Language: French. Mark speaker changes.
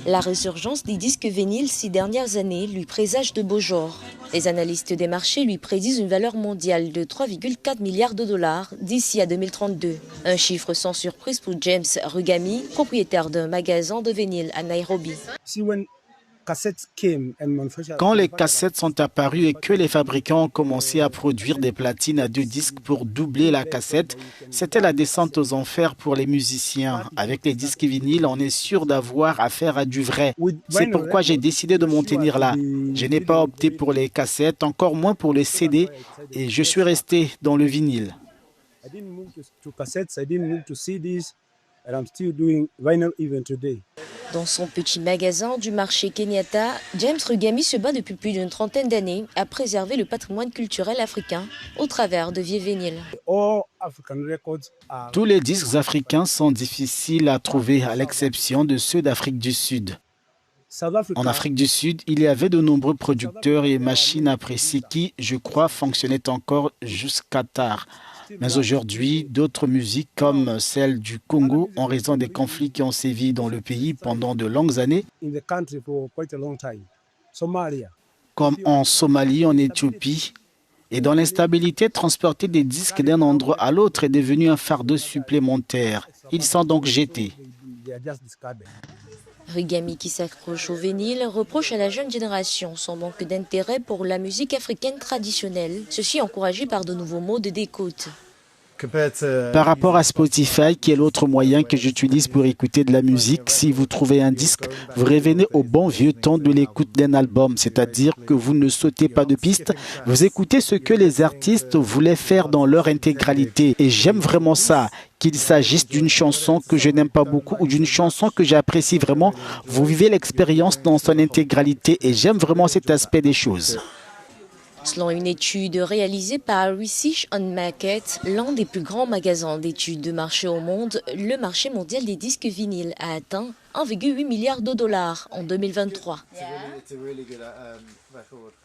Speaker 1: La résurgence des disques vinyles ces dernières années lui présage de beaux jours. Les analystes des marchés lui prédisent une valeur mondiale de 3,4 milliards de dollars d'ici à 2032. Un chiffre sans surprise pour James Rugami, propriétaire d'un magasin de vinyle à Nairobi.
Speaker 2: Quand les cassettes sont apparues et que les fabricants ont commencé à produire des platines à 2 disques pour doubler la cassette, c'était la descente aux enfers pour les musiciens. Avec les disques vinyles, on est sûr d'avoir affaire à du vrai. C'est pourquoi j'ai décidé de m'en tenir là. Je n'ai pas opté pour les cassettes, encore moins pour les CD, et je suis resté dans le vinyle.
Speaker 1: Dans son petit magasin du marché Kenyatta, James Rugami se bat depuis plus d'une trentaine d'années à préserver le patrimoine culturel africain au travers de vieux vinyles.
Speaker 2: Tous les disques africains sont difficiles à trouver, à l'exception de ceux d'Afrique du Sud. En Afrique du Sud, il y avait de nombreux producteurs et machines appréciées qui, je crois, fonctionnaient encore jusqu'à tard. Mais aujourd'hui, d'autres musiques comme celle du Congo, en raison des conflits qui ont sévi dans le pays pendant de longues années, comme en Somalie, en Éthiopie, et dans l'instabilité, transporter des disques d'un endroit à l'autre est devenu un fardeau supplémentaire. Ils sont donc jetés.
Speaker 1: Rugami, qui s'accroche au vinyle, reproche à la jeune génération son manque d'intérêt pour la musique africaine traditionnelle, ceci encouragé par de nouveaux modes d'écoute.
Speaker 2: Par rapport à Spotify, qui est l'autre moyen que j'utilise pour écouter de la musique, si vous trouvez un disque, vous revenez au bon vieux temps de l'écoute d'un album, c'est-à-dire que vous ne sautez pas de piste, vous écoutez ce que les artistes voulaient faire dans leur intégralité. Et j'aime vraiment ça, qu'il s'agisse d'une chanson que je n'aime pas beaucoup ou d'une chanson que j'apprécie vraiment, vous vivez l'expérience dans son intégralité et j'aime vraiment cet aspect des choses.
Speaker 1: Selon une étude réalisée par Research on Market, l'un des plus grands magasins d'études de marché au monde, le marché mondial des disques vinyles a atteint 1,8 milliard de dollars en 2023.